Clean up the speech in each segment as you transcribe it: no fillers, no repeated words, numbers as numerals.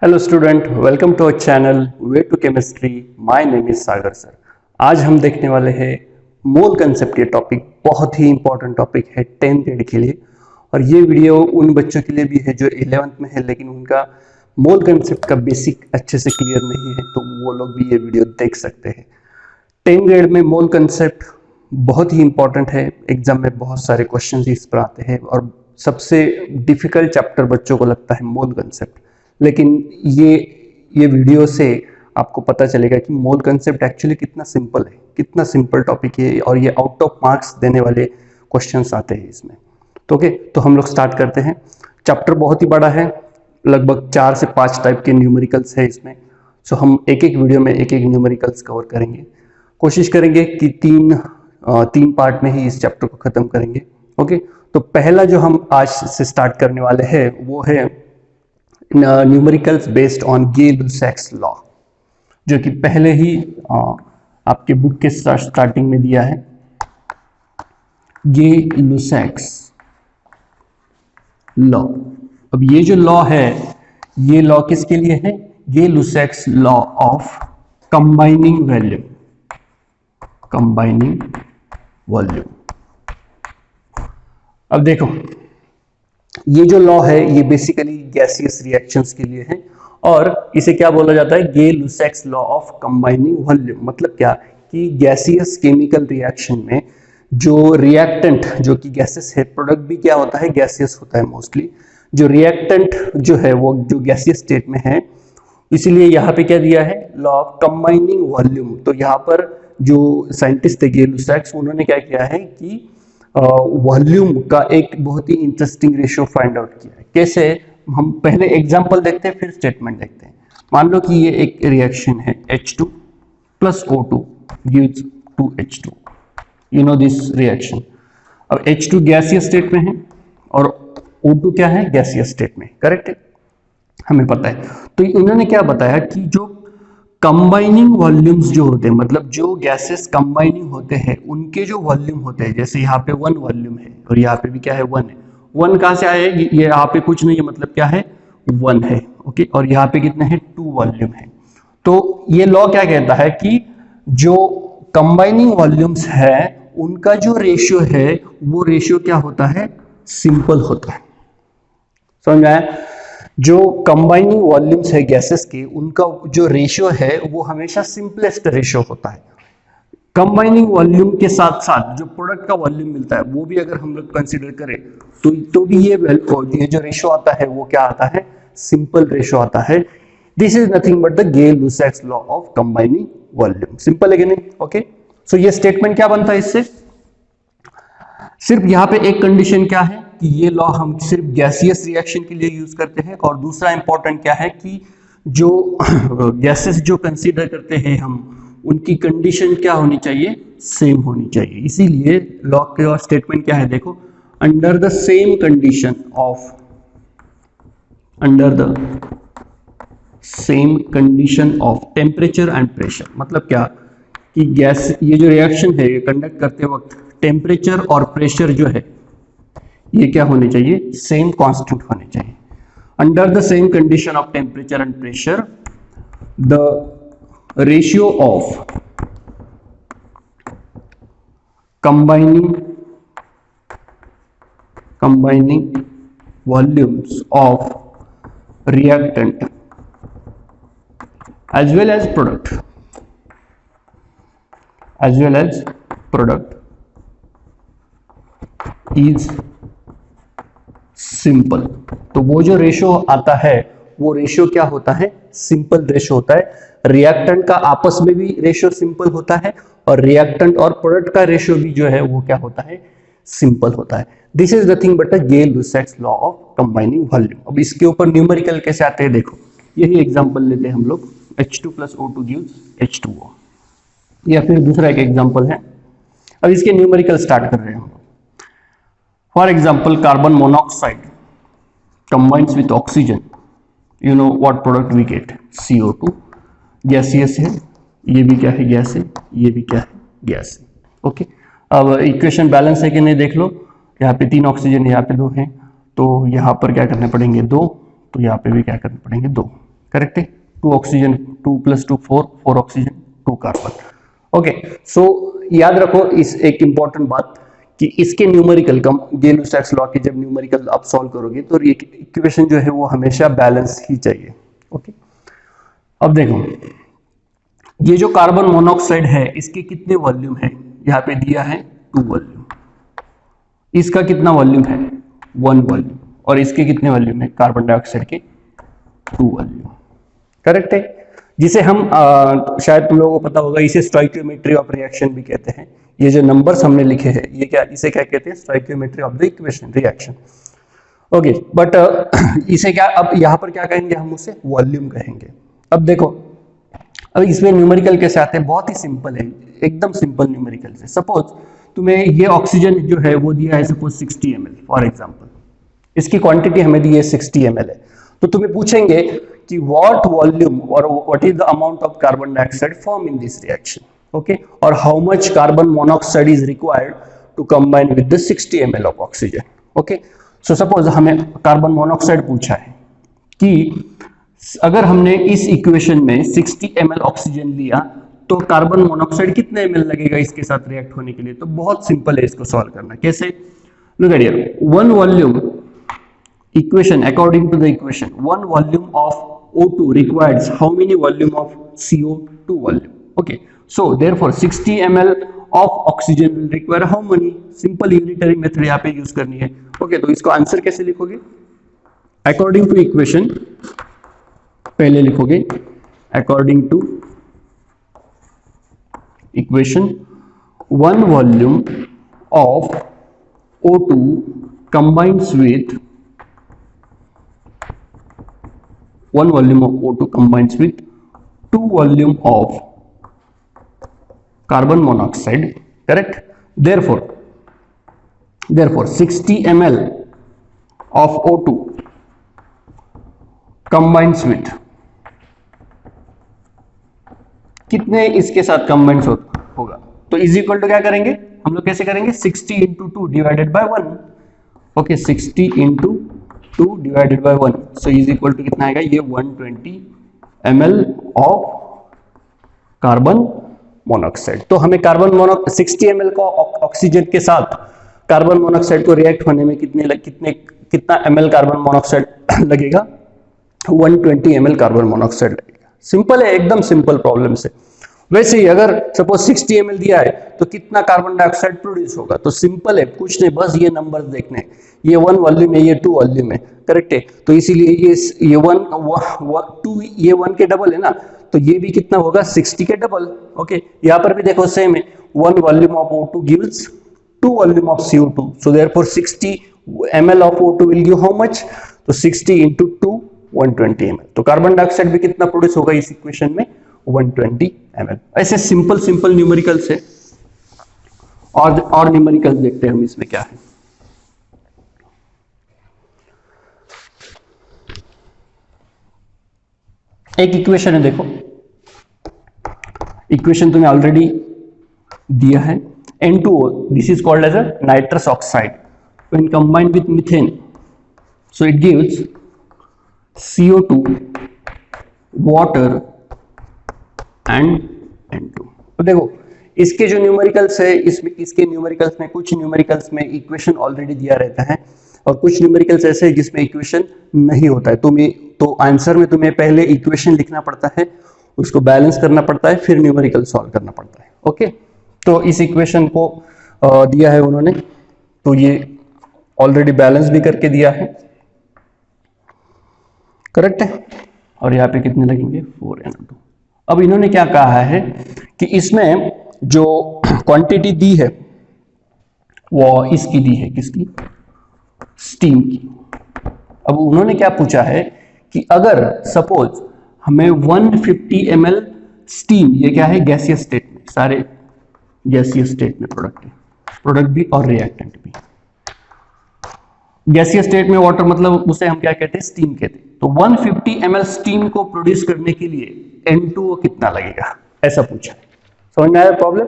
Hello student, welcome to our channel way to chemistry. My name is Sagar sir. आज हम देखने वाले हैं मोल कंसेप्ट। ये टॉपिक बहुत ही इंपॉर्टेंट टॉपिक है 10th ग्रेड के लिए, और ये वीडियो उन बच्चों के लिए भी है जो 11th में है लेकिन उनका मोल कंसेप्ट का बेसिक अच्छे से क्लियर नहीं है, तो वो लोग भी ये वीडियो देख सकते हैं। 10th ग्रेड में मोल कंसेप्ट बहुत ही इंपॉर्टेंट है। एग्जाम में बहुत सारे क्वेश्चन इस पर आते हैं और सबसे डिफिकल्ट चैप्टर बच्चों को लगता है मोल कंसेप्ट। लेकिन ये वीडियो से आपको पता चलेगा कि मोल कंसेप्ट एक्चुअली कितना सिंपल है, कितना सिंपल टॉपिक है, और ये आउट ऑफ मार्क्स देने वाले क्वेश्चंस आते हैं इसमें। तो ओके, तो हम लोग स्टार्ट करते हैं। चैप्टर बहुत ही बड़ा है, लगभग 4 से 5 टाइप के न्यूमेरिकल्स है इसमें। सो हम एक एक वीडियो में एक एक न्यूमेरिकल्स कवर करेंगे। कोशिश करेंगे कि तीन पार्ट में ही इस चैप्टर को खत्म करेंगे। ओके, तो पहला जो हम आज से स्टार्ट करने वाले हैं वो है numericals based on Gay-Lussac's law, जो कि पहले ही आपके बुक के स्टार्टिंग में दिया है। Gay-Lussac's law. अब ये जो लॉ है, ये लॉ किसके लिए है? Gay-Lussac's law of combining volume. Combining volume. अब देखो, ये जो लॉ है ये बेसिकली गैसियस रिएक्शंस के लिए है, और इसे क्या बोला जाता है? Gay-Lussac's law of combining volume. मतलब क्या कि गैसियस केमिकल रिएक्शन में जो रिएक्टेंट, जो कि गैसेस है, प्रोडक्ट भी क्या होता है? गैसियस होता है मोस्टली। जो रिएक्टेंट जो है वो जो गैसियस स्टेट में है, इसीलिए यहाँ पे क्या दिया है? Law of combining volume. तो यहाँ पर जो साइंटिस्ट थे गे-लुसैक्स, उन्होंने क्या किया है कि वॉल्यूम का एक बहुत ही इंटरेस्टिंग रेशियो फाइंड आउट किया है। कैसे? हम पहले एग्जांपल देखते हैं, फिर स्टेटमेंट देखते हैं। मान लो कि ये एक रिएक्शन है, H2 plus O2 gives 2H2। You know this reaction. अब H2 गैसियस स्टेट में है और O2 क्या है? गैसियस स्टेट में। करेक्ट है, हमें पता है। तो उन्होंने क्या बताया कि जो कंबाइनिंग वॉल्यूम्स जो होते हैं, मतलब जो गैसेस कंबाइनिंग होते हैं, उनके जो वॉल्यूम होते हैं, जैसे यहाँ पे 1 वॉल्यूम है और यहाँ पे भी क्या है? 1 है। 1 कहाँ से आए? ये यहाँ पे कुछ नहीं है, मतलब क्या है? 1 है। ओके, और यहाँ पे कितने हैं? 2 वॉल्यूम है। तो ये लॉ क्या कहता है कि जो कंबाइनिंग वॉल्यूम्स है उनका जो रेशियो है वो रेशियो क्या होता है? सिंपल होता है। समझ में आया? जो कंबाइनिंग वॉल्यूम्स है गैसेस के, उनका जो रेशियो है वो हमेशा सिंपलेस्ट रेशियो होता है। कंबाइनिंग वॉल्यूम के साथ साथ जो प्रोडक्ट का वॉल्यूम मिलता है वो भी अगर हम लोग कंसीडर करें तो भी ये जो रेशियो आता है वो क्या आता है? सिंपल रेशियो आता है। This is nothing but the Gay-Lussac's law of combining volume. Simple है कि नहीं? ओके, सो ये स्टेटमेंट क्या बनता है इससे? सिर्फ यहाँ पे एक कंडीशन क्या है कि ये लॉ हम सिर्फ गैसियस रिएक्शन के लिए यूज करते हैं, और दूसरा इंपॉर्टेंट क्या है कि जो गैसेस जो कंसीडर करते हैं हम, उनकी कंडीशन क्या होनी चाहिए? सेम होनी चाहिए। इसीलिए लॉ के स्टेटमेंट क्या है? देखो, under the same condition of temperature and pressure. मतलब क्या कि गैस, ये जो रिएक्शन है ये कंडक्ट करते वक्त टेम्परेचर और प्रेशर जो है ये क्या होने चाहिए? सेम कांस्टेंट होने चाहिए। Under the same condition of temperature and pressure, the ratio of combining volumes of reactant as well as product is simple. तो वो जो रेशियो आता है वो रेशियो क्या होता है? सिंपल रेशियो होता है। रिएक्टेंट का आपस में भी रेशियो सिंपल होता है, और रिएक्टेंट और प्रोडक्ट का रेशियो भी जो है वो क्या होता है? सिंपल होता है। This is nothing but a Gay-Lussac's law of combining volume. अब इसके ऊपर न्यूमेरिकल कैसे आते हैं देखो। यही एग्जांपल लेते हैं हम लोग, H2 plus O2 gives H2O, या फिर दूसरा एक एग्जांपल है। अब इसके न्यूमेरिकल स्टार्ट कर रहे हैं हम लोग। For example, carbon monoxide combines with oxygen, you know what product we get? CO2। Gaseous है, ये भी क्या है? गैस है, ये भी क्या है? गैस है। ओके, अब इक्वेशन बैलेंस है कि नहीं देख लो। यहाँ पे 3 ऑक्सीजन, यहाँ पे 2 है, तो यहाँ पर क्या करने पड़ेंगे? 2, तो यहाँ पे भी क्या करने पड़ेंगे? 2। करेक्ट है, 2 ऑक्सीजन, 2 + 2 4, 4 ऑक्सीजन 2 कार्बन। ओके, सो याद रखो इस एक इंपॉर्टेंट बात कि इसके न्यूमेरिकल गೇ-लुसाक्स लॉ के जब न्यूमेरिकल आप सॉल्व करोगे तो इक्वेशन जो है वो हमेशा बैलेंस ही चाहिए। ओके, अब देखो ये जो कार्बन मोनोऑक्साइड है इसके कितने वॉल्यूम है, यहाँ पे दिया है 2 वॉल्यूम, इसका कितना वॉल्यूम है 1 वॉल्यूम, और इसके कितने वॉल्यूम है कार्बन डाइऑक्साइड के 2 वॉल्यूम। करेक्ट है, जिसे हम शायद तुम लोगों को पता होगा इसे स्टोइकियोमेट्री ऑफ रिएक्शन भी कहते हैं। ये जो नंबर्स हमने लिखे हैं ये क्या, इसे क्या कहते हैं, stoichiometry of the equation reaction. Okay, but इसे क्या अब यहाँ पर क्या कहेंगे, हम उसे वॉल्यूम कहेंगे। अब देखो अब इसमें न्यूमेरिकल कैसे आते हैं, बहुत ही सिंपल है, एकदम सिंपल न्यूमेरिकल से। सपोज तुम्हें ये ऑक्सीजन जो है वो दिया है सपोज 60 ml फॉर एग्जांपल, इसकी क्वांटिटी हमें दी है 60 ml है, तो तुम्हें पूछेंगे कि व्हाट वॉल्यूम और what is the amount of carbon dioxide form in this reaction, okay, और how much carbon monoxide is required to combine with the 60 ml of oxygen. Okay, so suppose हमें carbon monoxide पूछा है कि अगर हमने इस equation में 60 ml oxygen लिया तो कार्बन मोनोऑक्साइड कितने ml लगेगा इसके साथ रिएक्ट होने के लिए। तो बहुत सिंपल है इसको सॉल्व करना। कैसे, look at here, 1 volume equation, according to the equation 1 volume of O2 requires how many volume of CO2 volume. Okay, so therefore 60 ml of oxygen will require how many, simple unitary method यहाँ पे use करनी है। okay, तो इसको answer कैसे लिखोगे, according to equation पहले लिखोगे according to equation 1 volume of O2 combines with 1 volume of O2 combines with 2 volume of carbon monoxide, correct? Therefore 60 ml of O2 combines with कितने इसके साथ कंबाइंस होगा, तो इज इक्वल टू क्या करेंगे हम लोग, कैसे करेंगे 60 into 2 divided by 1। Okay, 60 into 2 divided by 1, so is equal to कितना आएगा, ये 120 ml ऑफ कार्बन मोनोऑक्साइड। तो हमें कार्बन मोनोऑक्साइड 60 ml को ऑक्सीजन के साथ कार्बन मोनोऑक्साइड को रिएक्ट होने में कितना ml कार्बन मोनोऑक्साइड लगेगा, 120 ml कार्बन मोनोऑक्साइड लगेगा। सिंपल है, एकदम सिंपल प्रॉब्लम से। वैसे ही अगर सपोज 60 ml दिया है तो कितना कार्बन डाइऑक्साइड प्रोड्यूस होगा, तो सिंपल है, कुछ नहीं, बस ये नंबर्स देखने हैं, ये 1 वॉल्यूम है, ये 2 वॉल्यूम है, करेक्ट है, तो इसीलिए ये 2 ये 1 के डबल है ना, तो ये भी कितना होगा 60 के डबल। ओके, यहाँ पर भी देखो सेम है, 1 volume of O2 gives 2 volume of CO2, so therefore 60 ml of O2 will give how much, तो 60 into 2 120 ml, तो कार्बन डाइऑक्साइड भी कितना प्रोड्यूस होगा इस इक्वेशन में, 120 ml। ऐसे सिंपल न्यूमेरिकल्स है, और न्यूमेरिकल्स देखते हैं हम इसमें क्या है। एक इक्वेशन है, देखो इक्वेशन तुम्हें ऑलरेडी दिया है, N2O, this is called as a nitrous oxide, when combined with methane so it gives CO2 water and N2। तो देखो इसके जो न्यूमेरिकल्स है, इसके न्यूमेरिकल्स में कुछ न्यूमेरिकल्स में इक्वेशन ऑलरेडी दिया रहता है और कुछ न्यूमेरिकल्स ऐसे हैं जिसमें इक्वेशन नहीं होता है। तो आंसर में तुम्हें पहले इक्वेशन लिखना पड़ता है, उसको बैलेंस करना पड़ता है, फिर न्यूमेरिकल सॉल्व करना पड़ता है। ओके, तो इस इक्वेशन को दिया है उन्होंने, तो ये ऑलरेडी बैलेंस भी करके दिया है, करेक्ट है, और यहाँ पे कितने लगेंगे 4NO2। अब इन्होंने क्या कहा है कि इसमें जो क्वांटिटी दी है वो इसकी दी है, किसकी, स्टीम की। अब उन्होंने क्या पूछा है कि अगर सपोज हमें 150 ml स्टीम, ये क्या है गैसियस स्टेट में, सारे गैसियस स्टेट में प्रोडक्ट भी और रिएक्टेंट भी। गैसियस स्टेट में वाटर मतलब उसे हम क्या कहते हैं, स्टीम कहते हैं। तो 150 ml स्टीम को प्रोड्यूस करने के लिए N2O कितना लगेगा, ऐसा पूछा। समझ में आया प्रॉब्लम,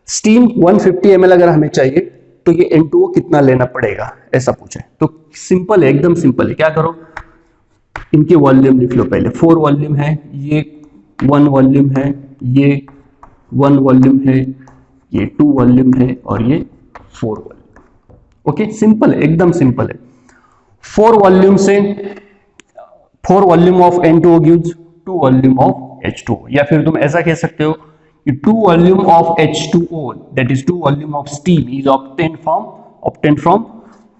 स्टीम 150 ml अगर हमें चाहिए तो ये N2O कितना लेना पड़ेगा, ऐसा पूछा है। तो सिंपल है, एकदम सिंपल है, क्या करो इनके वॉल्यूम लिख लो पहले। 4 वॉल्यूम है, ये 1 वॉल्यूम है, ये 1 वॉल्यूम है, ये 2 वॉल्यूम है और ये 4 वॉल्यूम। ओके, सिंपल है, एकदम सिंपल है। 4 वॉल्यूम से 4 volume of N2O gives 2 volume of H2O, या फिर तुम ऐसा कह सकते हो कि 2 volume of H2O, that is 2 volume of steam is obtained from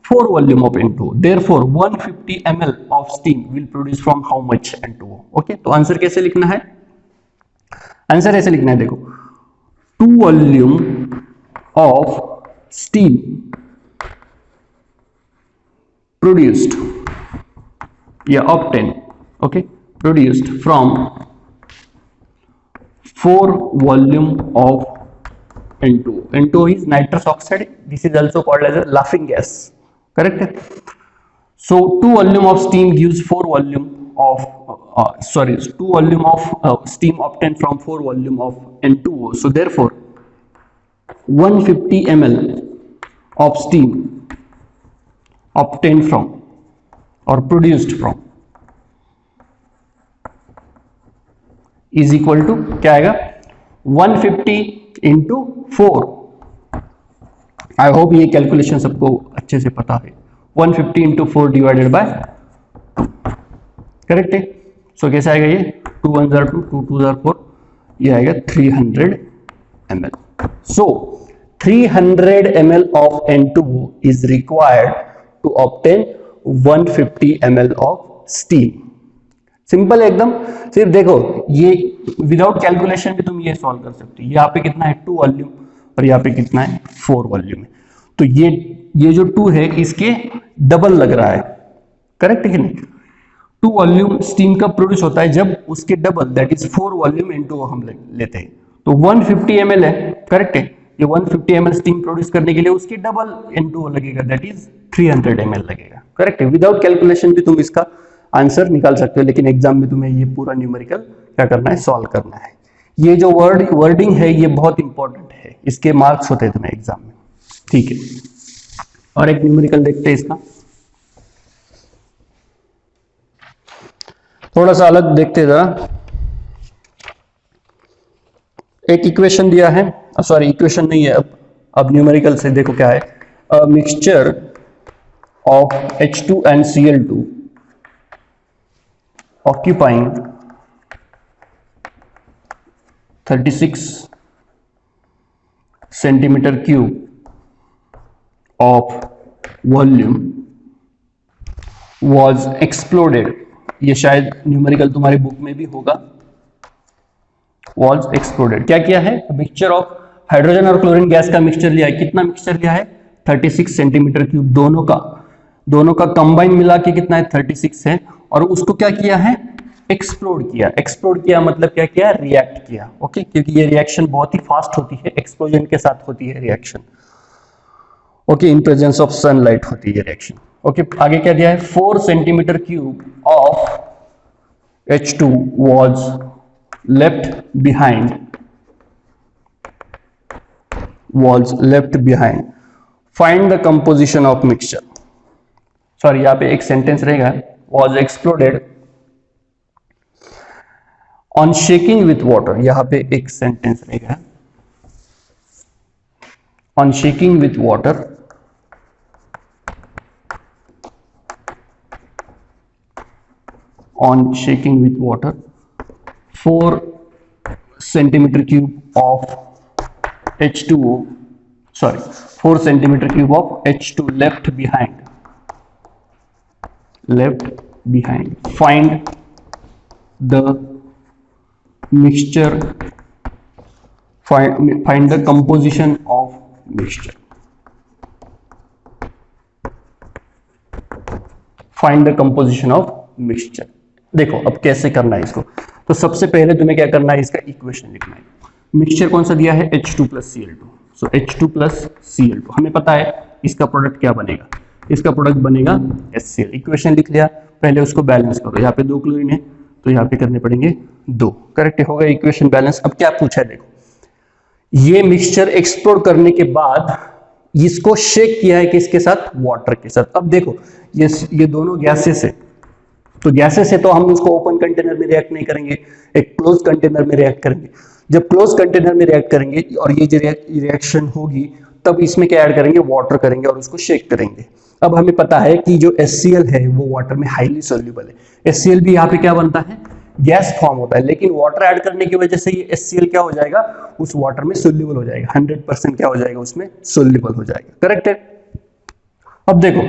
4 volume of N2O. Therefore, 150 ml of steam will produce from how much N2O? Okay, तो answer कैसे लिखना है? आंसर ऐसे लिखना है, देखो 2 वॉल्यूम ऑफ स्टीम produced या obtained, okay, produced from 4 volume of N2O. N2O is nitrous oxide. This is also called as a laughing gas. Correct? So 2 volume of steam gives 4 volume of 2 volume of steam obtained from 4 volume of N2O. So therefore 150 ml of steam obtained from or produced from is equal to क्या आएगा? 150 into 4. I hope ये calculation सबको अच्छे से पता है। 150 into 4 divided by 2, correct है? सो कैसे आएगा ये? 2 1 जार 2, 2 2 जार 4, ये आएगा 300 ml. So 300 ml of N2O is required to obtain 150 ml of steam. Simple है एकदम। सिर्फ देखो, ये विदाउट कैलकुलेशन भी तुम ये सॉल्व कर सकते हो। यहाँ पे कितना है? 2 वॉल्यूम, और यहाँ पे कितना है? 4 वॉल्यूम है। तो ये जो 2 है इसके डबल लग रहा है, करेक्ट है कि नहीं? 2 वॉल्यूम स्टीम का प्रोड्यूस होता है जब उसके double, that is 4 volume N2O हम लेते हैं। तो 150 ml है, करेक्ट है? ये 150 ml स्टीम प्रोड्यूस करने के लिए उसके डबल N2O लगेगा, दैट इज 300 ml लगेगा, करेक्ट है? विदाउट कैलकुलेशन भी तुम इसका आंसर निकाल सकते हो, लेकिन एग्जाम में तुम्हें ये पूरा न्यूमेरिकल क्या करना है? सॉल्व करना है। ये जो वर्डिंग है ये बहुत इंपॉर्टेंट है, इसके मार्क्स होते हैं तुम्हें एग्जाम में, ठीक है? और एक न्यूमेरिकल देखते हैं इसका, थोड़ा सा अलग देखते हैं जरा। एक इक्वेशन दिया है, सॉरी इक्वेशन नहीं है, अब न्यूमेरिकल से देखो क्या है। A mixture of H2 and Cl2 occupying 36 centimeter cube of volume was exploded. ये शायद न्यूमेरिकल तुम्हारी बुक में भी होगा। was exploded, क्या किया है? मिक्सचर ऑफ हाइड्रोजन और क्लोरीन गैस का मिक्सचर लिया है। कितना मिक्सचर लिया है? 36 सेंटीमीटर क्यूब, दोनों का कंबाइन मिला के कितना है? 36 है। और उसको क्या किया है? एक्सप्लोड किया। एक्सप्लोड किया मतलब क्या किया? रिएक्ट किया, ओके? क्योंकि ये रिएक्शन बहुत ही फास्ट होती है, एक्सप्लोजन के साथ होती है reaction, okay? In presence of sunlight होती है रिएक्शन, ओके? आगे क्या दिया है? 4 centimetre cube of H2 was left behind. Find the composition of mixture. Sorry, यहाँ पे एक सेंटेंस रहेगा, was exploded on shaking with water. यहाँ पे एक सेंटेंस रहेगा, on shaking with water. On shaking with water, 4 centimeter cube of H2O, sorry, 4 centimeter cube of H2 left behind. Find the mixture, find the composition of mixture. Find the composition of mixture. देखो अब कैसे करना है इसको। तो सबसे पहले तुम्हें क्या करना है? इसका इक्वेशन लिखना है। मिक्सचर कौन सा दिया है? H2 plus Cl2. सो H2 plus Cl2 हमें पता है इसका प्रोडक्ट क्या बनेगा? इसका प्रोडक्ट बनेगा HCl। इक्वेशन लिख लिया, पहले उसको बैलेंस करो। यहाँ पे 2 क्लोरीन है तो यहाँ पे करने पड़ेंगे 2, करेक्ट हो गया इक्वेशन बैलेंस। अब क्या पूछा है? देखो, ये मिक्सचर एक्सप्लोड करने के बाद इसको शेक किया है किसके साथ? वाटर के साथ। अब देखो ये दोनों गैसेस है, तो गैसेस है तो हम उसको ओपन कंटेनर में रिएक्ट नहीं करेंगे, एक क्लोज कंटेनर में रिएक्ट करेंगे। जब क्लोज कंटेनर में रिएक्ट करेंगे और ये जो रिएक्शन होगी तब इसमें क्या ऐड करेंगे, वाटर करेंगे और उसको शेक करेंगे। अब हमें पता है कि जो HCl है वो वाटर में हाईली सोल्यूबल है। HCl भी यहाँ पे क्या बनता है, गैस फॉर्म होता है, लेकिन वाटर ऐड करने की वजह से ये HCl क्या हो जाएगा, उस वाटर में सोल्यूबल हो जाएगा, 100% क्या हो जाएगा, उसमें सोल्यूबल हो जाएगा। करेक्ट है। अब देखो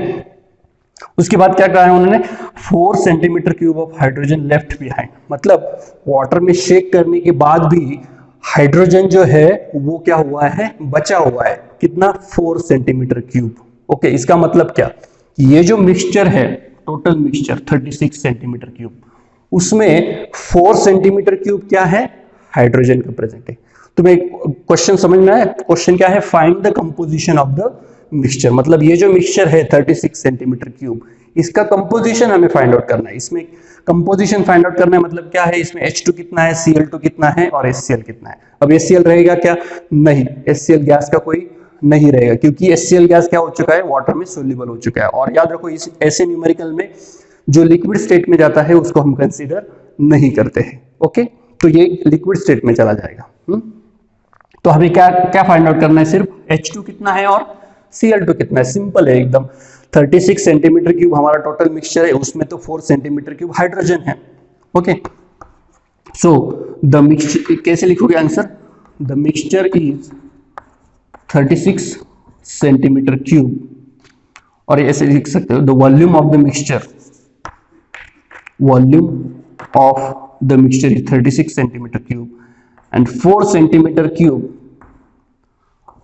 उसके बाद क्या कहा है उन्होंने, 4 centimetre cube of hydrogen left behind, मतलब वाटर में शेक करने के बाद भी हाइड्रोजन जो है वो क्या हुआ है, बचा हुआ है। कितना, 4 सेंटीमीटर क्यूब। ओके, इसका मतलब क्या, ये जो मिक्सचर है, टोटल मिक्सचर 36 सेंटीमीटर क्यूब, उसमें 4 सेंटीमीटर क्यूब क्या है, हाइड्रोजन का प्रेजेंट है। तुम्हें क्वेश्चन समझ में आया, क्वेश्चन क्या है, find the composition of the mixture, मतलब ये जो मिक्सचर है 36 सेंटीमीटर क्यूब, इसका कंपोजिशन हमें फाइंड आउट करना है। इसमें कंपोजिशन फाइंड आउट करना है, मतलब क्या है, इसमें H2 कितना है, Cl2 कितना है और HCl कितना है। अब HCl रहेगा क्या, नहीं, HCl गैस का कोई नहीं रहेगा, क्योंकि HCl गैस क्या हो चुका है, वाटर में सोल्यूबल हो चुका है। और याद रखो इस ऐसे न्यूमेरिकल में जो लिक्विड स्टेट में जाता है उसको हम कंसीडर नहीं करते हैं। ओके, तो ये लिक्विड स्टेट में चला जाएगा। तो हमें क्या क्या फाइंड आउट करना है, सिर्फ H2 कितना है और Cl2 कितना है। सिंपल है एकदम, 36 सेंटीमीटर क्यूब हमारा टोटल मिक्सचर है, उसमें तो 4 सेंटीमीटर क्यूब हाइड्रोजन है। ओके, सो द मिक्सचर कैसे लिखोगे answer, the mixture is 36 centimetre cube, और ऐसे लिख सकते हो the volume of the mixture, volume of the mixture is 36 centimetre cube and 4 centimeter cube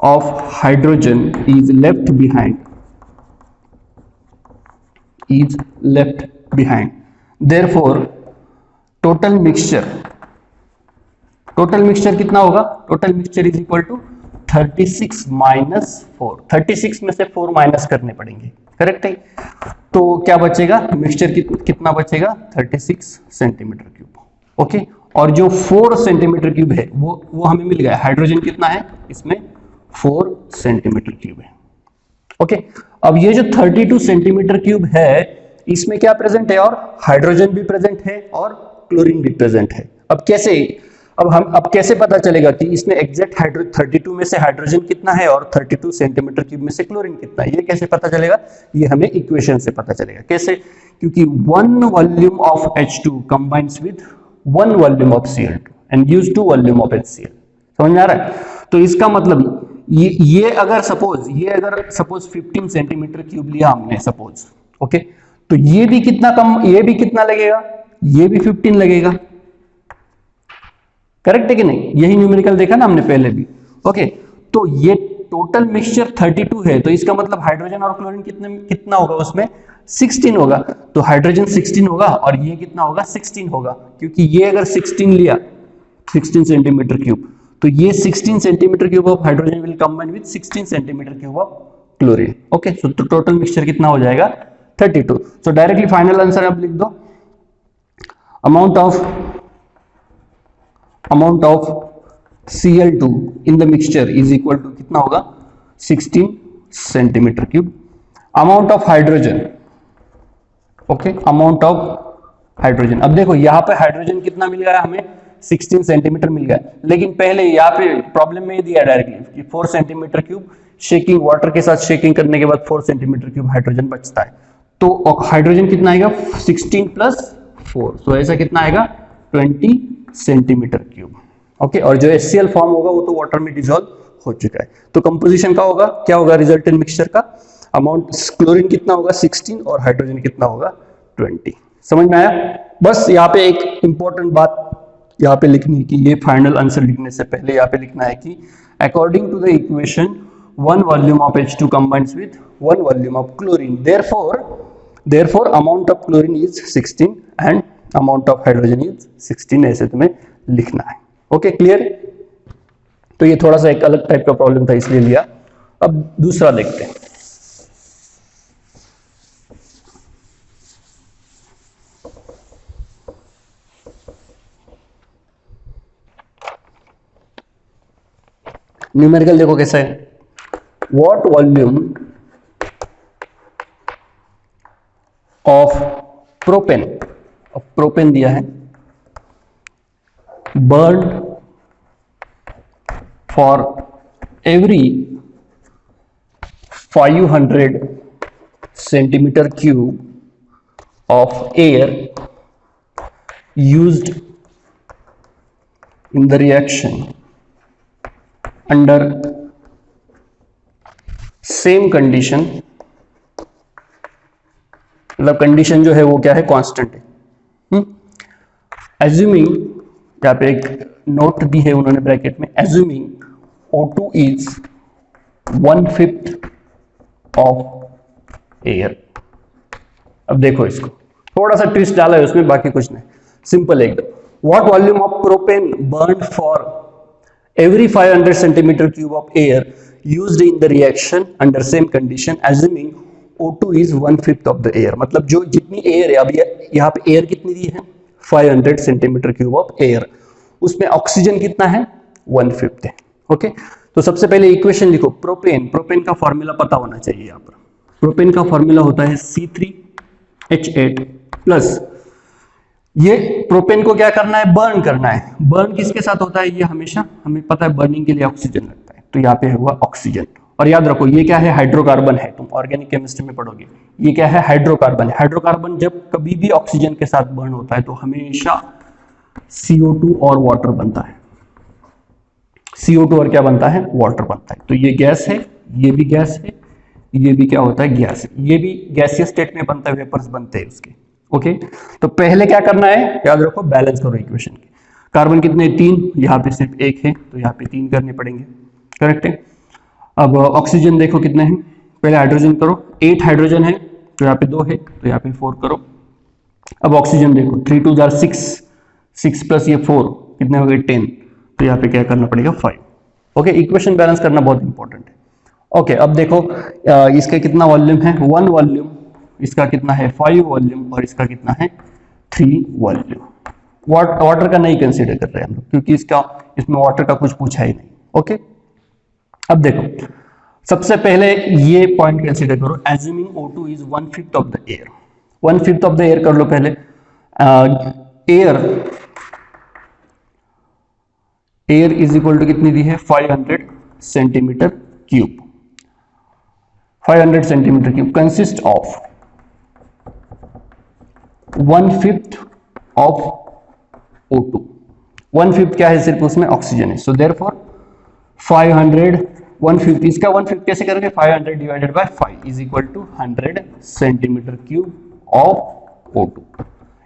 of hydrogen is left behind. Therefore total mixture कितना होगा, total mixture is equal to 36 minus 4, 36 में से 4 minus करने पड़ेंगे। करेक्ट है, तो क्या बचेगा, मिक्सचर कितना बचेगा, 36 सेंटीमीटर क्यूब। ओके, और जो 4 सेंटीमीटर क्यूब है वो हमें मिल गया। हाइड्रोजन कितना है, इसमें 4 सेंटीमीटर क्यूब है। ओके, अब ये जो 32 सेंटीमीटर क्यूब है इसमें क्या प्रेजेंट है, और हाइड्रोजन भी प्रेजेंट है और क्लोरीन भी प्रेजेंट है। अब कैसे पता चलेगा कि इसमें एग्जैक्ट 32 में से हाइड्रोजन कितना है और 32 सेंटीमीटर क्यूब में से क्लोरीन कितना है, ये कैसे पता चलेगा, ये हमें इक्वेशन से पता चलेगा। कैसे, क्योंकि 1 volume of H2 combines with 1 volume of Cl2 and gives 2 volume of HCl। समझ में आ रहा है, तो इसका मतलब ये अगर सपोज 15 सेंटीमीटर क्यूब लिया हमने सपोज, ओके, तो ये भी कितना लगेगा, ये भी 15 लगेगा। करेक्ट है कि नहीं, यही न्यूमेरिकल देखा ना हमने पहले भी। ओके, तो ये टोटल मिक्सचर 32 है, तो इसका मतलब हाइड्रोजन और क्लोरीन कितना होगा, उसमें 16 होगा। तो हाइड्रोजन 16 होगा और ये कितना होगा, 16 होगा, क्योंकि ये अगर 16 लिया 16 सेंटीमीटर क्यूब, तो ये 16 centimetre cube of hydrogen will combine with 16 centimetre cube of chlorine. Okay, so तो टोटल मिक्सचर कितना हो जाएगा, 32। सो डायरेक्टली फाइनल आंसर आप लिख दो, amount of Cl2 in the mixture is equal to कितना होगा, 16 centimetre cube. Amount of hydrogen, okay, amount of hydrogen, अब देखो यहाँ पे हाइड्रोजन कितना मिल गया हमें, 16 सेंटीमीटर मिल गया, लेकिन पहले यहाँ पे प्रॉब्लम में दिया डायरेक्टली कि 4 सेंटीमीटर क्यूब शेकिंग, वाटर के साथ शेकिंग करने के बाद 4 सेंटीमीटर क्यूब हाइड्रोजन बचता है। तो हाइड्रोजन कितना आएगा, 16 प्लस 4, तो ऐसा कितना आएगा, 20 सेंटीमीटर क्यूब। ओके, और जो HCl फॉर्म होगा वो तो वाटर में डिसॉल्व हो चुका है। तो कंपोजिशन का होगा, क्या होगा रिजल्टेंट मिक्सचर का, अमाउंट क्लोरीन कितना होगा 16 और हाइड्रोजन कितना होगा 20। समझ में आया। बस यहाँ पे एक इंपॉर्टेंट बात यहाँ पे लिखनी है कि ये फाइनल आंसर लिखने से पहले यहाँ पे लिखना है कि according to the equation 1 volume of H2 combines with 1 volume of chlorine, therefore amount of chlorine is 16 and amount of hydrogen is 16, ऐसे तुम्हें लिखना है। Okay, clear. तो ये थोड़ा सा एक अलग टाइप का प्रॉब्लम था इसलिए लिया। अब दूसरा देखते हैं। न्यूमेरिकल देखो कैसा है, व्हाट वॉल्यूम ऑफ प्रोपेन अब प्रोपेन दिया है, burn for every 500 centimeter cube of air used in the reaction under same condition, मतलब कंडीशन जो है वो क्या है, कांस्टेंट है। एज्यूमिंग, यहाँ पे एक नोट दी है उन्होंने ब्रैकेट में, assuming O2 is 1/5 of air. अब देखो इसको, थोड़ा सा ट्विस्ट डाला है उसमें, बाकी कुछ नहीं, सिंपल एकदम। What volume of propane burn for every 500 centimeter cube of air used in the reaction under same condition assuming O2 is 1/5 of the air। मतलब जो जितनी एयर है, अब यहाँ पे एयर कितनी दी है, 500 सेंटीमीटर क्यूब ऑफ एयर, उसमें ऑक्सीजन कितना है, 1/5 है। ओके, तो सबसे पहले इक्वेशन लिखो, प्रोपेन, प्रोपेन का फॉर्मूला पता होना चाहिए। यहाँ पर प्रोपेन का फॉर्मूला होता है C3H8 प्लस, ये प्रोपेन को क्या करना है, बर्न करना है। बर्न किसके साथ होता है, ये हमेशा हमें पता है, बर्निंग के लिए ऑक्सीजन लगता है, तो यहाँ पे हुआ ऑक्सीजन। और याद रखो ये क्या है, हाइड्रोकार्बन है, तुम ऑर्गेनिक केमिस्ट्री में पढ़ोगे, ये क्या है, हाइड्रोकार्बन है। हाइड्रोकार्बन जब कभी भी ऑक्सीजन के साथ बर्न होता है तो हमेशा CO2 और वाटर बनता है, CO2 और क्या बनता है, वाटर बनता है। तो ये गैस है, ये भी गैस है, ये भी क्या होता है, गैस है, ये भी गैसियस स्टेट में बनता है, वेपर्स बनते हैं उसके। ओके, तो पहले क्या करना है, याद रखो, बैलेंस करो इक्वेशन की। कार्बन कितने, 3, यहाँ पे सिर्फ 1 है, तो यहाँ पे 3 करने पड़ेंगे, करेक्ट है। अब ऑक्सीजन देखो कितने हैं, पहले हाइड्रोजन करो, 8 हाइड्रोजन है, तो यहाँ पे 2 है, तो यहाँ पे 4 करो। अब ऑक्सीजन देखो, 3 2 जार 6, 6 प्लस ये 4 कितने हो गए, 10, तो यहाँ पे क्या करना पड़ेगा, 5। ओके, इक्वेशन बैलेंस करना बहुत इंपॉर्टेंट है। ओके, अब देखो इसका कितना वॉल्यूम है, 1 वॉल्यूम, इसका कितना है, 5 वॉल्यूम, और इसका कितना है, 3 वॉल्यूम। वाटर का नहीं कंसीडर कर रहे हैं हम लोग, क्योंकि इसमें वाटर का कुछ पूछा ही नहीं। ओके, अब देखो सबसे पहले ये पॉइंट कंसीडर करो, assuming O2 is 1/5 of the air. 1/5 of the air कर लो पहले। एयर इज इक्वल टू कितनी दी है, 500 centimetre cube. 500 centimetre cube consist of 1/5 of O2। 1/5 क्या है, सिर्फ उसमें ऑक्सीजन है, सो देयरफॉर 500 1/5, इसका 1/5 कैसे करेंगे, 500 divided by 5 is equal to 100 centimetre cube of O2।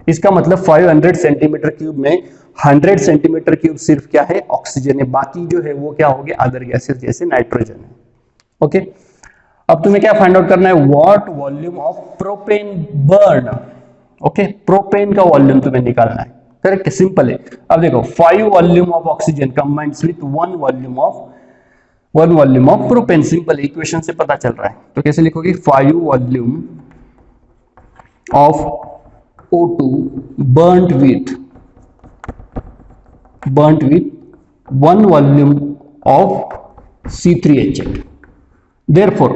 इसका मतलब 500 सेंटीमीटर क्यूब में 100 सेंटीमीटर क्यूब सिर्फ क्या है, ऑक्सीजन है, बाकी जो है वो क्या हो गया, अदर गैसेस जैसे नाइट्रोजन है। ओके, अब तुम्हें क्या फाइंड आउट करना है, what volume of propane burn. Okay, propane का वॉल्यूम तुम्हें निकालना है, करेक्ट, सिंपल है। अब देखो 5 volume of oxygen combined with 1 volume of propane, simple equation से पता चल रहा है। तो कैसे लिखोगे, 5 volume of O2 burnt with 1 volume of C3H8। therefore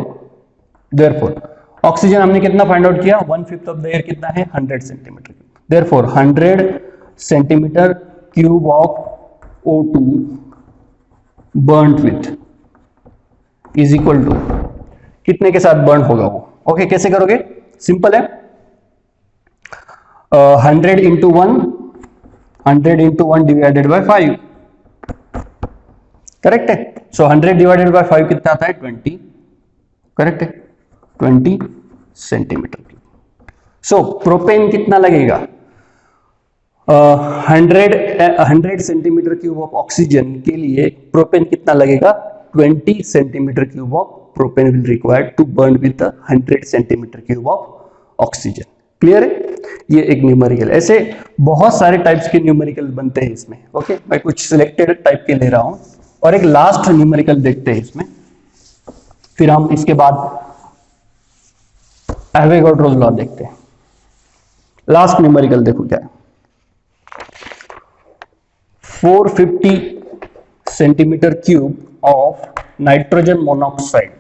oxygen हमने कितना फाइंड आउट किया, 1/5 ऑफ द एयर कितना है, 100 centimetre cube. therefore 100 centimetre cube of O2 burnt with is equal to कितने के साथ बर्न होगा वो। ओके, कैसे करोगे, सिंपल है, 100 इंटू 1 डिवाइडेड बाय 5, करेक्ट है। सो 100 डिवाइडेड बाय 5 कितना आता है, 20, करेक्ट है, 20 सेंटीमीटर क्यूब। सो प्रोपेन कितना लगेगा, 100 सेंटीमीटर क्यूब ऑफ ऑक्सीजन के लिए प्रोपेन कितना लगेगा, 20 centimetre cube of propane will required to burn with 100 centimetre cube of oxygen. Clear है, ये एक न्यूमेरिकल, ऐसे बहुत सारे टाइप्स के न्यूमेरिकल बनते हैं इसमें। ओके, मैं कुछ सिलेक्टेड टाइप के ले रहा हूं, और एक लास्ट न्यूमेरिकल देखते हैं इसमें, फिर हम इसके बाद एवोगाड्रोस लॉ देखते हैं। लास्ट न्यूमेरिकल देखो क्या है, 450 centimetre cube of nitrogen monoxide.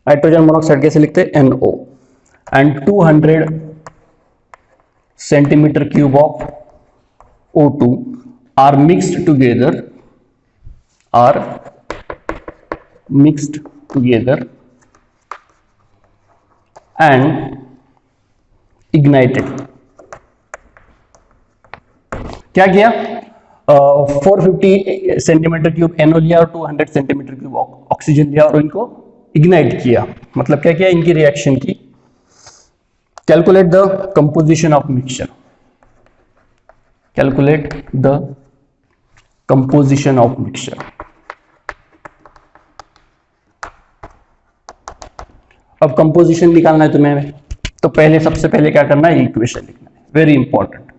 Nitrogen monoxide कैसे लिखते हैं, NO, and 200 centimeter cube of O2 are mixed together and ignited. क्या किया? 450 सेंटीमीटर क्यूब NO लिया और 200 सेंटीमीटर क्यूब ऑक्सीजन लिया और इनको इग्नाइट किया. मतलब क्या किया? इनकी रिएक्शन की. Calculate the composition of mixture. Calculate the composition of mixture. अब कंपोजिशन निकालना है तुम्हें, तो पहले सबसे पहले क्या करना है? इक्वेशन लिखना है. Very important.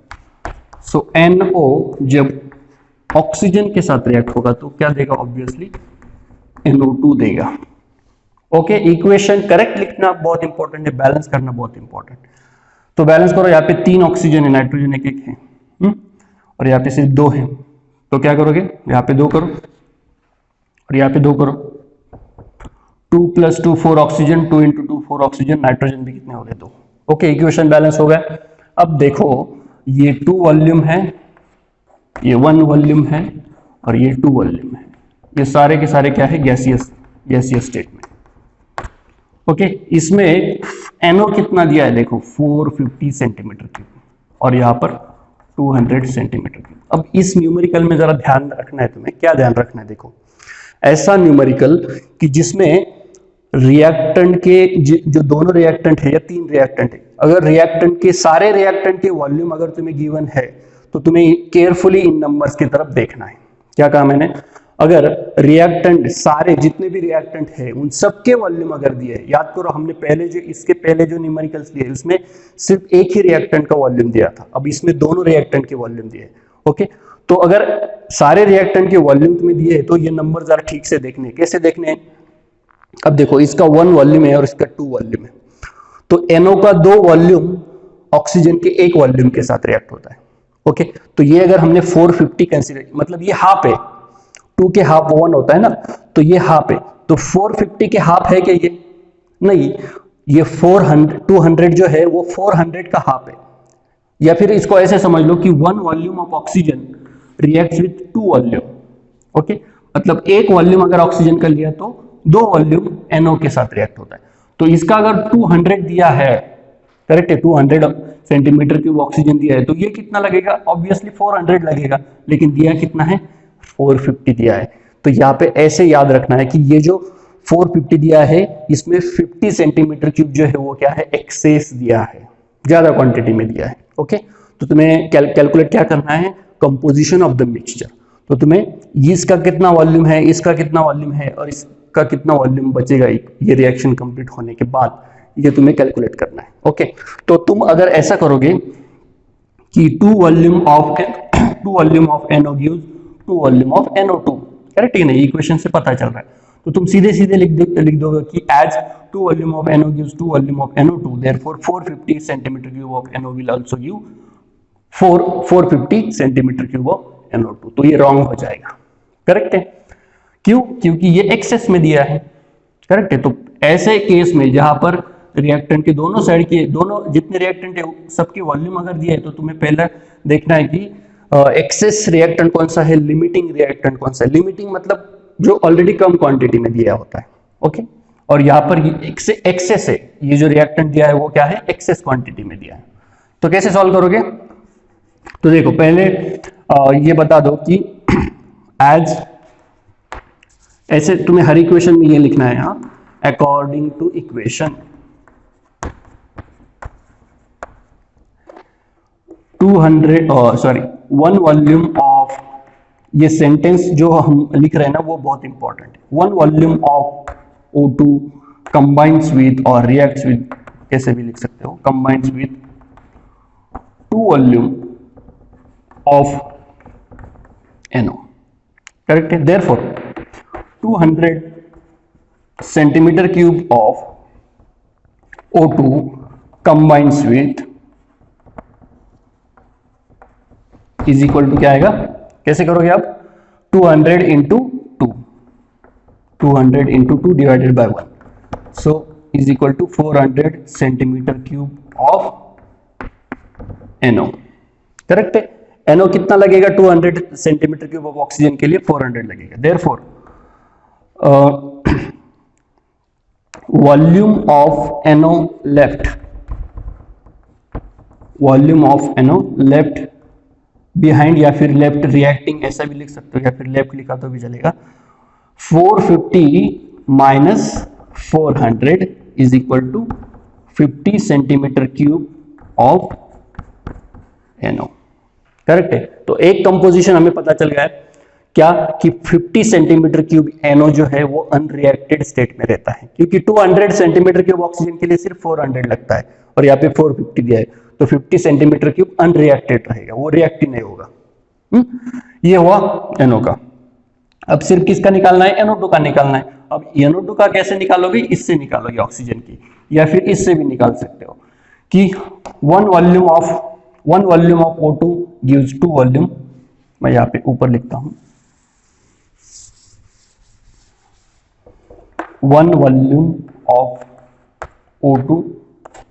सो NO जब ऑक्सीजन के साथ रिएक्ट होगा तो क्या देगा? ऑब्वियसली NO2 देगा. ओके, इक्वेशन करेक्ट लिखना बहुत इंपॉर्टेंट है, बैलेंस करना बहुत इंपॉर्टेंट. तो बैलेंस करो. यहाँ पे 3 ऑक्सीजन है, नाइट्रोजन एक है, और यहाँ पे सिर्फ 2 है. तो क्या करोगे? यहाँ पे 2 करो और यहाँ पे 2 करो. 2 + 2 4 ऑक्सीजन, 2 × 2 4 ऑक्सीजन, नाइट्रोजन भी कितने हो गए? 2. ओके, इक्वेशन बैलेंस हो गया. अब देखो, ये 2 वॉल्यूम है, ये 1 वॉल्यूम है और ये 2 वॉल्यूम है. ये सारे के सारे क्या है? गैसियस स्टेट में. ओके, इसमें NO कितना दिया है? देखो 450 सेंटीमीटर क्यूब और यहाँ पर 200 सेंटीमीटर क्यूब. अब इस न्यूमेरिकल में जरा ध्यान रखना है तुम्हें. क्या ध्यान रखना है? देखो, ऐसा न्यूमेरिकल कि जिसमें रिएक्टेंट के जो दोनों रिएक्टेंट है या 3 रिएक्टेंट है, अगर रिएक्टेंट के सारे रिएक्टेंट के वॉल्यूम अगर तुम्हें गिवन है तो तुम्हें केयरफुली इन नंबर्स की तरफ देखना है. क्या कहा मैंने? अगर रिएक्टेंट सारे जितने भी रिएक्टेंट है उन सबके वॉल्यूम अगर दिए, याद करो हमने पहले जो इसके पहले जो न्यूमेरिकल्स लिए उसमें सिर्फ एक ही रिएक्टेंट का वॉल्यूम दिया था. अब इसमें दोनों रिएक्टेंट के वॉल्यूम दिए. ओके, तो अगर सारे रिएक्टेंट के वॉल्यूम तुम्हें दिए तो ये नंबर जरा ठीक से देखने. कैसे देखने? अब देखो, इसका 1 वॉल्यूम है और इसका 2 वॉल्यूम है. तो NO का 2 वॉल्यूम ऑक्सीजन के 1 वॉल्यूम के साथ रिएक्ट होता है. ओके, तो ये अगर हमने 450 कंसीडर, मतलब ये हाफ है. 2 के हाफ 1 होता है ना, तो ये हाफ है. तो 450 के हाफ है क्या? ये नहीं, ये 200 जो है वो 400 का हाफ है. या फिर इसको ऐसे समझ लो कि 1 volume of oxygen reacts with 2 volume. Okay, मतलब 1 वॉल्यूम अगर ऑक्सीजन का लिया तो 2 वॉल्यूम NO के साथ रिएक्ट होता है. तो इसका अगर 200 दिया है, करेक्ट है, 200 सेंटीमीटर क्यूब ऑक्सीजन दिया है, तो ये कितना लगेगा? ऑब्वियसली 400 लगेगा. लेकिन दिया कितना है? 450 दिया है. तो यहाँ पे ऐसे याद रखना है कि ये जो 450 दिया है इसमें 50 सेंटीमीटर क्यूब जो है वो क्या है? एक्सेस दिया है, ज्यादा क्वांटिटी में दिया है. ओके, तो तुम्हें कैलकुलेट क्या करना है? Composition of the mixture. तो तुम्हें इसका कितना वॉल्यूम है, इसका कितना वॉल्यूम है और इसका कितना वॉल्यूम बचेगा ये रिएक्शन कंप्लीट होने के बाद, ये तुम्हें कैलकुलेट करना है. ओके, तो तुम अगर ऐसा करोगे कि 2 volume of NO gives 2 volume of NO2, correct है? नहीं, इक्वेशन से पता चल रहा है. तो तुम सीधे सीधे लिख दोगे कि as 2 volume of NO gives 2 volume of NO2, therefore 450 centimetre cube of NO will also give 450 centimetre cube of NO2. तो ये रॉन्ग हो जाएगा. करेक्ट है? क्यों? क्योंकि ये एक्सेस में दिया है. करेक्ट है? तो ऐसे केस में जहां पर रिएक्टेंट के दोनों साइड के दोनों जितने रिएक्टेंट है सबके वॉल्यूम अगर दिया है तो तुम्हें पहले देखना है कि एक्सेस रिएक्टेंट कौन सा है, लिमिटिंग रिएक्टेंट कौन सा है. लिमिटिंग मतलब जो ऑलरेडी कम क्वांटिटी में दिया होता है. ओके, और यहाँ पर ये एक्सेस है, ये जो रिएक्टेंट दिया है वो क्या है? एक्सेस क्वांटिटी में दिया है. तो कैसे सॉल्व करोगे? तो देखो, पहले ये बता दो कि एज, ऐसे तुम्हें हर इक्वेशन में ये लिखना है यहाँ, according to equation 1 volume of, ये सेंटेंस जो हम लिख रहे हैं ना वो बहुत इंपॉर्टेंट है. 1 volume of O2 combines with और रिएक्ट्स विद, कैसे भी लिख सकते हो, combines with 2 volume of NO. Correct है? Therefore 200 centimetre cube of O2 combines with is equal to क्या आएगा? कैसे करोगे आप? 200 into 2, 200 into 2 divided by 1, so is equal to 400 centimetre cube of NO। Correct है। NO कितना लगेगा 200 सेंटीमीटर क्यूब ऑफ ऑक्सीजन के लिए 400 लगेगा। Therefore volume of NO left, volume of NO left behind या फिर लेफ्ट रिएक्टिंग ऐसा भी लिख सकते हो या फिर लेफ्ट लिखा तो भी चलेगा, 450 minus 400 is equal to 50 centimetre cube of NO। Correct है। तो एक कंपोजिशन हमें पता चल गया है क्या कि 50 सेंटीमीटर क्यूब NO जो है वो अनरिएक्टेड स्टेट में रहता है, क्योंकि 200 सेंटीमीटर क्यूब ऑक्सीजन के लिए सिर्फ 400 लगता है और यहाँ पे 450 दिया है, तो 50 सेंटीमीटर क्यूब अनरिएक्टेड रहेगा, वो रिएक्टिव नहीं होगा। ये हुआ NO का। अब सिर्फ किसका निकालना है, NO2 का निकालना है। अब NO2 का कैसे निकालोगे, इससे निकालोगे ऑक्सीजन की, या फिर इससे भी निकाल सकते हो कि one volume of O2 gives 2 volume. मैं यहाँ पे ऊपर लिखता हूं, 1 volume of O2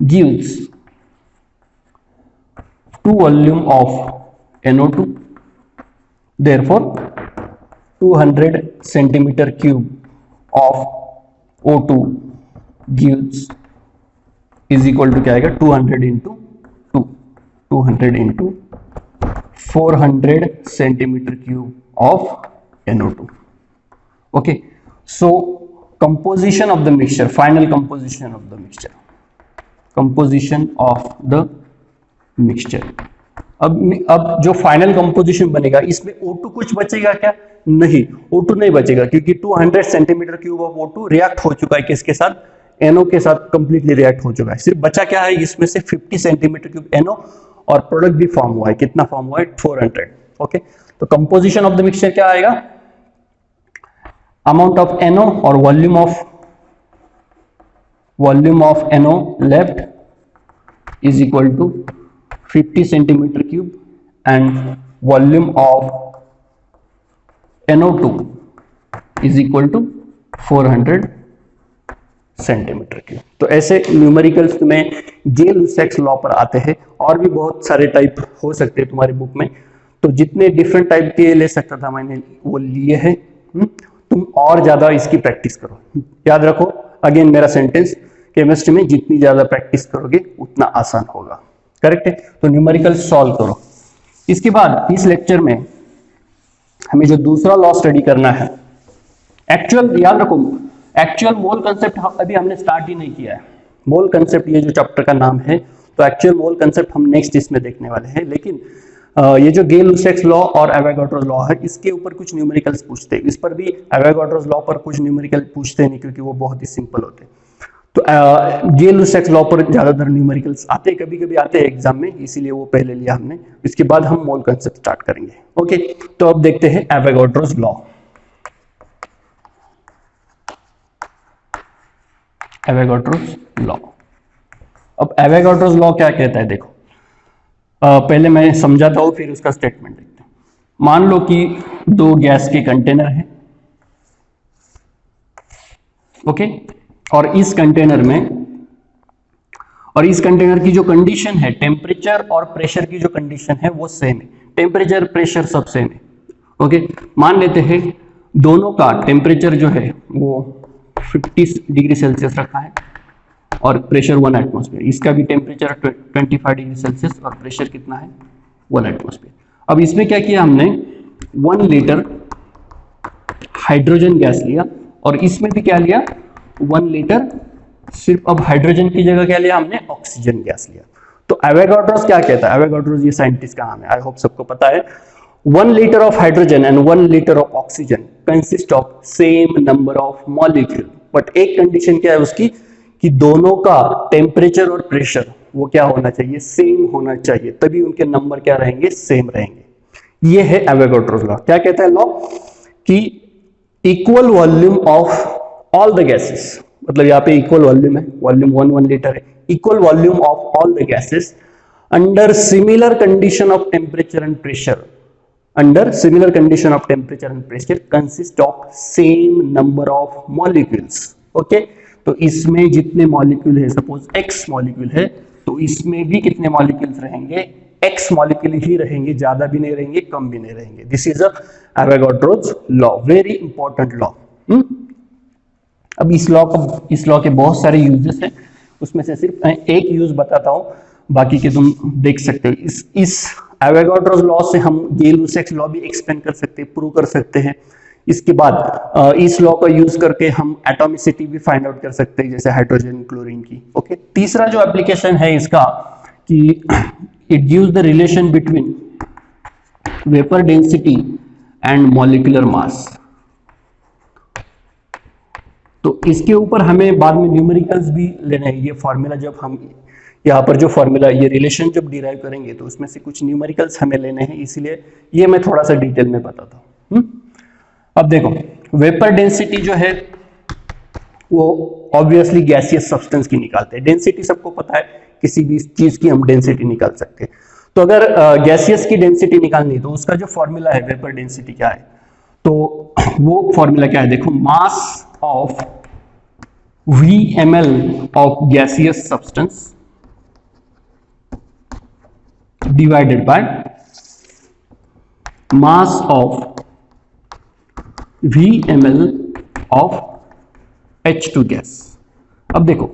gives 2 volume of NO2, therefore 200 centimetre cube of O2 gives is equal to क्या आएगा 200 into 200 into 400 centimetre cube of NO2। Okay, so composition of the mixture, final composition of the mixture, composition of the mixture. अब जो final composition बनेगा इसमें O2 कुछ बचेगा क्या, नहीं, O2 नहीं बचेगा, क्योंकि 200 centimetre cube of O2 react हो चुका है किसके साथ, NO के साथ कंप्लीटली रिएक्ट हो चुका है। सिर्फ बचा क्या है इसमें से 50 सेंटीमीटर क्यूब NO और प्रोडक्ट भी फॉर्म हुआ है। कितना फॉर्म हुआ है 400। ओके, तो कंपोजिशन ऑफ द मिक्सचर क्या आएगा, अमाउंट ऑफ NO और volume of NO left is equal to 50 centimetre cube and volume of NO2 is equal to 400 centimetre cube. तो ऐसे न्यूमेरिकल्स में गे-लुसैक्स लॉ पर आते हैं, और भी बहुत सारे टाइप हो सकते हैं तुम्हारी बुक में, तो जितने डिफरेंट टाइप के ले सकता था मैंने वो लिए हैं। तुम और ज्यादा इसकी प्रैक्टिस करो। याद रखो अगेन मेरा सेंटेंस, केमिस्ट्री में जितनी ज्यादा प्रैक्टिस करोगे उतना आसान होगा। करेक्ट है। तो न्यूमेरिकल सॉल्व करो। इसके बाद इस लेक्चर में हमें जो दूसरा लॉ स्टडी करना है, एक्चुअल, याद रखो एक्चुअल मोल कंसेप्ट अभी हमने स्टार्ट ही नहीं किया है। मोल कंसेप्ट ये जो चैप्टर का नाम है, तो एक्चुअल मोल कंसेप्ट हम नेक्स्ट इसमें देखने वाले हैं। लेकिन ये जो गे-लुसैक्स लॉ और एवोगाड्रोस लॉ है, इसके ऊपर कुछ न्यूमेरिकल्स पूछते हैं। इस पर भी एवोगाड्रोस लॉ पर कुछ न्यूमेरिकल पूछते नहीं, क्योंकि वो बहुत ही सिंपल होते हैं। तो गे-लुसैक्स लॉ पर ज्यादातर न्यूमेरिकल्स आते हैं, कभी कभी आते हैं एग्जाम में, इसीलिए वो पहले लिया हमने। इसके बाद हम मोल कंसेप्ट स्टार्ट करेंगे। ओके, तो अब देखते हैं एवोगाड्रोस लॉ। Avogadro's law. अब एवोगाड्रोस लॉ क्या कहता है, देखो पहले मैं समझाता हूं फिर उसका स्टेटमेंट देखते हैं। मान लो कि 2 गैस के कंटेनर हैं, ओके, और इस कंटेनर की जो कंडीशन है, टेम्परेचर और प्रेशर की जो कंडीशन है वो सेम है। टेम्परेचर प्रेशर सब सेम है। ओके, मान लेते हैं दोनों का टेम्परेचर जो है वो 50 डिग्री सेल्सियस रखा है और प्रेशर 1 एटमॉस्फेयर। इसका भी टेम्परेचर 25 डिग्री सेल्सियस और प्रेशर कितना है 1 एटमॉस्फेयर। अब इसमें क्या किया हमने, 1 लीटर हाइड्रोजन गैस लिया और इसमें भी क्या लिया 1 लीटर, सिर्फ अब हाइड्रोजन की जगह क्या लिया हमने, ऑक्सीजन गैस लिया। तो एवोगाड्रोस क्या कहता है, एवोगाड्रोस ये साइंटिस्ट का नाम है, आई होप सबको पता है। 1 litre of hydrogen and 1 litre of oxygen consist of same number of molecule, but एक कंडीशन क्या है उसकी कि दोनों का टेम्परेचर और प्रेशर वो क्या होना चाहिए, सेम होना चाहिए, तभी उनके नंबर क्या रहेंगे, सेम रहेंगे। ये है एवोगाड्रोस लॉ। क्या कहता है लॉ कि equal volume of all the gases, मतलब यहाँ पे इक्वल वॉल्यूम है, वॉल्यूम 1 लीटर है, equal volume of all the gases under similar condition of temperature and pressure, under similar condition of temperature and pressure consist of same number of molecules. Okay, तो इसमें जितने molecule है, suppose x molecule है, तो इसमें भी कितने molecules रहेंगे, एक्स मॉलिक्यूल ही रहेंगे, ज्यादा भी नहीं रहेंगे, कम भी नहीं रहेंगे। This is Avogadro's law, very important law. अब इस लॉ के बहुत सारे यूजेस हैं, उसमें से सिर्फ एक यूज बताता हूं, बाकी के तुम देख सकते हो। इस एवोगाड्रोस लॉ से हम गे-लुसैक्स लॉ भी एक्सप्लेन कर सकते हैं, प्रूव कर सकते हैं। इसके बाद इस लॉ का यूज करके हम एटॉमिसिटी भी फाइंड आउट कर सकते हैं, जैसे हाइड्रोजन क्लोरीन की। ओके, तीसरा जो एप्लीकेशन है इसका कि it gives the relation between vapour density and molecular मास। तो इसके ऊपर हमें बाद में न्यूमेरिकल्स भी लेना है। ये फॉर्मूला जब हम यहाँ पर जो फॉर्मूला, ये रिलेशन जब डिराइव करेंगे तो उसमें से कुछ न्यूमेरिकल्स हमें लेने हैं, इसलिए ये मैं थोड़ा सा डिटेल में बताता हूँ। अब देखो, वेपर डेंसिटी जो है वो ऑब्वियसली गैसियस सब्सटेंस की निकालते हैं। डेंसिटी सबको पता है, किसी भी चीज की हम डेंसिटी निकाल सकते हैं। तो अगर गैसियस की डेंसिटी निकालनी है तो उसका जो फॉर्मूला है वेपर डेंसिटी क्या है, तो वो फॉर्मूला क्या है, देखो, mass of VmL of gaseous substance divided by mass of VmL of H2 gas. अब देखो,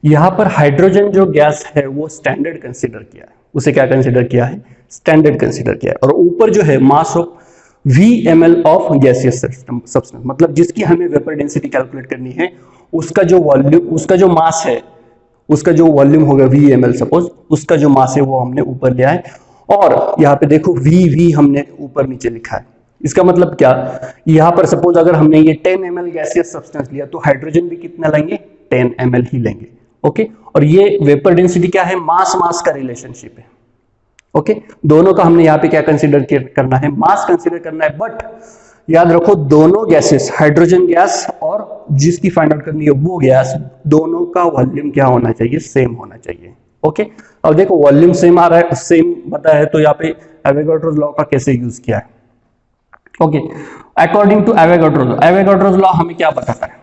यहां पर हाइड्रोजन जो गैस है वो स्टैंडर्ड कंसीडर किया है, उसे क्या कंसीडर किया है, स्टैंडर्ड कंसीडर किया है। और ऊपर जो है mass of VmL of gaseous substance, मतलब जिसकी हमें वेपर डेंसिटी कैलकुलेट करनी है, उसका जो वॉल्यूम, उसका जो मास है, उसका जो वॉल्यूम होगा VmL, सपोज उसका जो मास है वो हमने ऊपर लिया है। और यहाँ पे देखो V हमने ऊपर नीचे लिखा है। इसका मतलब क्या, यहाँ पर सपोज अगर हमने ये 10 ml गैसियस सब्सटेंस लिया तो हाइड्रोजन भी कितना लेंगे, 10 ml ही लेंगे। ओके, और ये वेपर डेंसिटी क्या है, मास मास का रिलेशनशिप है। ओके, दोनों का हमने यहाँ पे क्या कंसीडर करना है, मास कंसीडर करना है। बट याद रखो, दोनों गैसेस, हाइड्रोजन गैस और जिसकी फाइंड आउट करनी है वो गैस, दोनों का वॉल्यूम क्या होना चाहिए, सेम होना चाहिए। ओके, अब देखो वॉल्यूम सेम आ रहा है, सेम बता है, तो यहाँ पे एवोगाड्रोस लॉ का कैसे यूज किया है। Okay, according to Avogadro's law हमें क्या बताता है,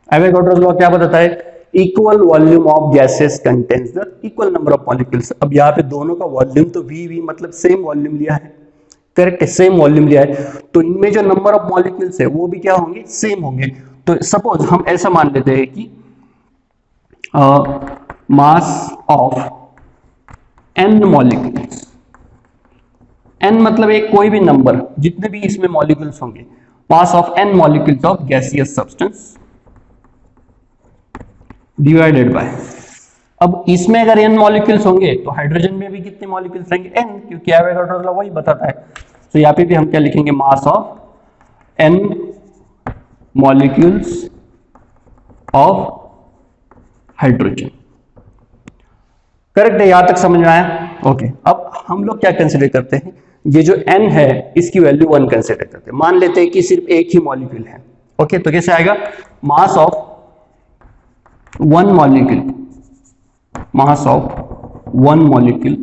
एवोगाड्रोस लॉ क्या बताता है, equal volume of gases contains the equal number of molecules. अब यहाँ पे दोनों का वॉल्यूम तो V मतलब सेम वॉल्यूम लिया है, करेक्ट है, सेम वॉल्यूम लिया है, तो इनमें जो नंबर ऑफ मॉलिक्यूल्स है वो भी क्या होंगे, सेम होंगे। तो सपोज हम ऐसा मान लेते हैं कि mass of n molecules, n मतलब एक कोई भी नंबर, जितने भी इसमें मॉलिक्यूल्स होंगे, mass of n molecules of gaseous substance divided by, अब इसमें अगर n मॉलिक्यूल्स होंगे तो हाइड्रोजन में भी कितने मॉलिक्यूल्स रहेंगे, n, क्योंकि एवोगाड्रोस लॉ वही बताता है। तो यहाँ पे भी हम क्या लिखेंगे, mass of n molecules of hydrogen. Correct है, यहां तक समझ में आया। ओके, अब हम लोग क्या कंसीडर करते हैं, ये जो n है इसकी वैल्यू 1 कंसीडर करते हैं। मान लेते हैं कि सिर्फ एक ही मॉलिक्यूल है। ओके, तो कैसे आएगा, mass of 1 molecule, mass of 1 molecule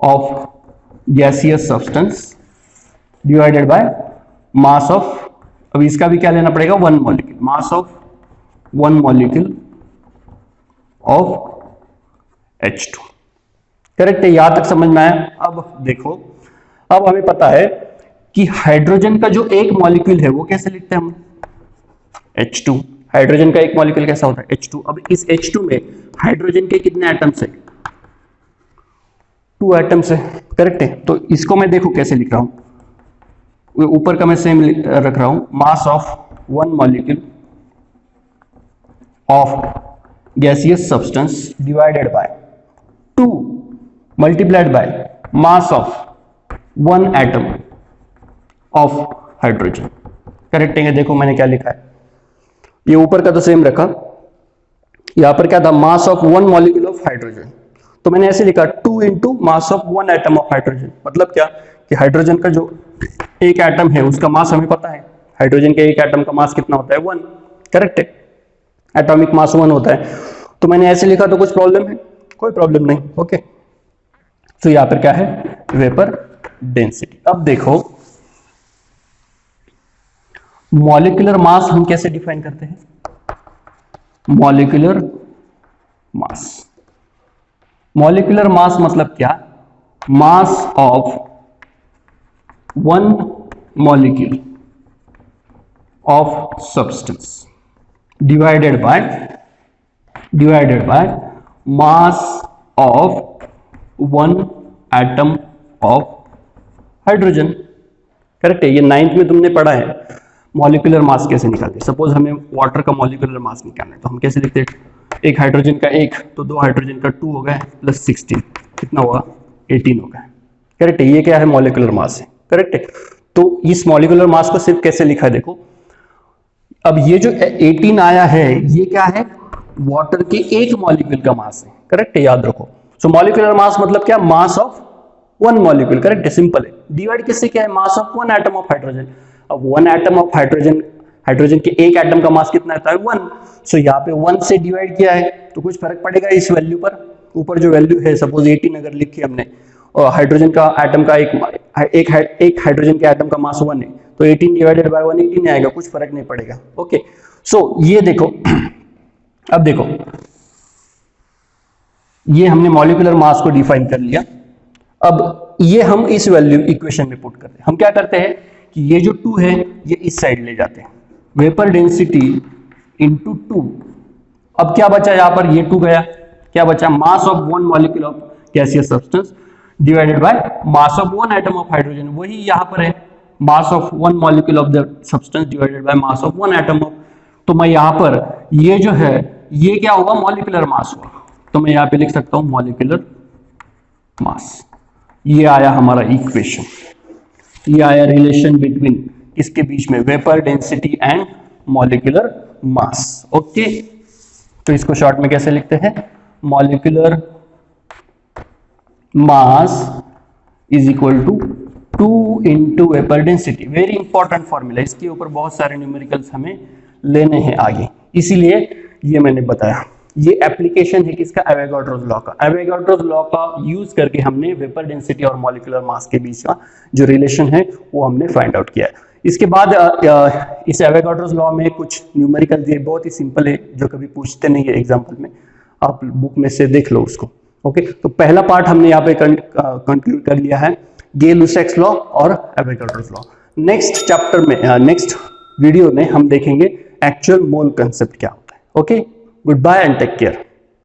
of gaseous substance divided by mass of, अब इसका भी क्या लेना पड़ेगा, 1 molecule, mass of 1 molecule of H2। Correct है, यहां तक समझ में आया। अब देखो, अब हमें पता है कि हाइड्रोजन का जो एक मॉलिक्यूल है वो कैसे लिखते हैं हम, H2। हाइड्रोजन का एक मॉलिक्यूल कैसा होता है, H2। अब इस H2 में हाइड्रोजन के कितने एटम्स है, 2 एटम्स है, करेक्ट है। तो इसको मैं देखो कैसे लिख रहा हूं, ऊपर का मैं सेम रख रहा हूं, mass of 1 molecule of gaseous substance divided by 2 multiplied by mass of 1 atom of hydrogen. Correct है, देखो मैंने क्या लिखा है, ये ऊपर का तो सेम रखा, यहां पर क्या था, mass of 1 molecule of hydrogen, तो मैंने ऐसे लिखा 2 into mass of 1 atom of hydrogen. मतलब क्या कि हाइड्रोजन का जो एक एटम है उसका मास हमें पता है, हाइड्रोजन के एक एटम का मास कितना होता है, 1। करेक्ट है, एटॉमिक मास 1 होता है। तो मैंने ऐसे लिखा, तो कुछ प्रॉब्लम है, कोई प्रॉब्लम नहीं। ओके, तो यहां पर क्या है, वेपर डेंसिटी। अब देखो मॉलिक्यूलर मास हम कैसे डिफाइन करते हैं, मॉलिक्यूलर मास, मॉलिक्यूलर मास मतलब क्या, mass of one molecule of substance divided by mass of one atom of hydrogen. Correct है, ये 9th में तुमने पढ़ा है मॉलिक्यूलर मास कैसे निकालते हैं। सपोज हमें वाटर का मॉलिक्यूलर मास निकालना है तो हम कैसे लिखते हैं, एक हाइड्रोजन का 1 तो 2 हाइड्रोजन का 2 हो गया प्लस 16 कितना हुआ 18 हो गया। करेक्ट है, ये क्या है मॉलिक्यूलर मास है। करेक्ट है, तो इस मॉलिक्यूलर मास को सिर्फ कैसे लिखा है देखो, अब ये जो 18 आया है ये क्या है, वाटर के एक मॉलिक्यूल का मास है। करेक्ट है, याद रखो। सो मॉलिक्यूलर मास मतलब क्या, mass of one molecule. Correct है, सिंपल है। डिवाइड किससे क्या है, mass of one atom of hydrogen. अब वन एटम ऑफ हाइड्रोजन के एक एटम का मास कितना रहता है 1। सो यहाँ पे 1 से डिवाइड किया है तो कुछ फर्क पड़ेगा इस वैल्यू पर। ऊपर जो वैल्यू है सपोज 18 अगर लिखी हमने और हाइड्रोजन का एटम का एक हाइड्रोजन के एटम का मास 1 है तो 18 डिवाइडेड बाय 1 18 आएगा, कुछ फर्क नहीं पड़ेगा। ओके, सो ये देखो, अब देखो ये हमने मॉलिक्यूलर मास को डिफाइन कर लिया। अब ये हम इस वैल्यू इक्वेशन में पुट करते हैं। हम क्या करते हैं कि ये जो 2 है ये इस साइड ले जाते हैं, वेपर डेंसिटी इंटू 2। अब क्या बचा यहाँ पर, ये 2 गया, क्या बचा, mass of one molecule of gaseous substance divided by mass of one atom of hydrogen. वही यहाँ पर है, mass of one molecule of the substance divided by mass of one atom of. तो मैं यहाँ पर ये जो है ये क्या होगा, मॉलिक्यूलर मास होगा। तो मैं यहाँ पे लिख सकता हूँ मॉलिक्यूलर मास। ये आया हमारा इक्वेशन, ये आया रिलेशन बिटवीन किसके बीच में, vapour density and molecular mass. Okay, तो इसको शॉर्ट में कैसे लिखते हैं, molecular mass is equal to 2 into vapour density. Very important formula, इसके ऊपर बहुत सारे न्यूमेरिकल्स हमें लेने हैं आगे, इसीलिए ये मैंने बताया। ये एप्लीकेशन है किसका, एवोगाड्रोस लॉ का। एवोगाड्रोस लॉ का यूज करके हमने वेपर डेंसिटी और मॉलिक्यूलर मास के बीच का जो रिलेशन है वो हमने फाइंड आउट किया है। इसके बाद इस एवोगाड्रोस लॉ में कुछ न्यूमेरिकल दिए, बहुत ही सिंपल है, जो कभी पूछते नहीं है एग्जाम्पल में, आप बुक में से देख लो उसको। ओके, तो पहला पार्ट हमने यहाँ पे कंक्लूड कर लिया है, गे-लुसैक्स लॉ और एवोगाड्रोस लॉ। नेक्स्ट चैप्टर में, नेक्स्ट वीडियो में हम देखेंगे एक्चुअल मोल कंसेप्ट क्या होता है। Okay, goodbye and take care.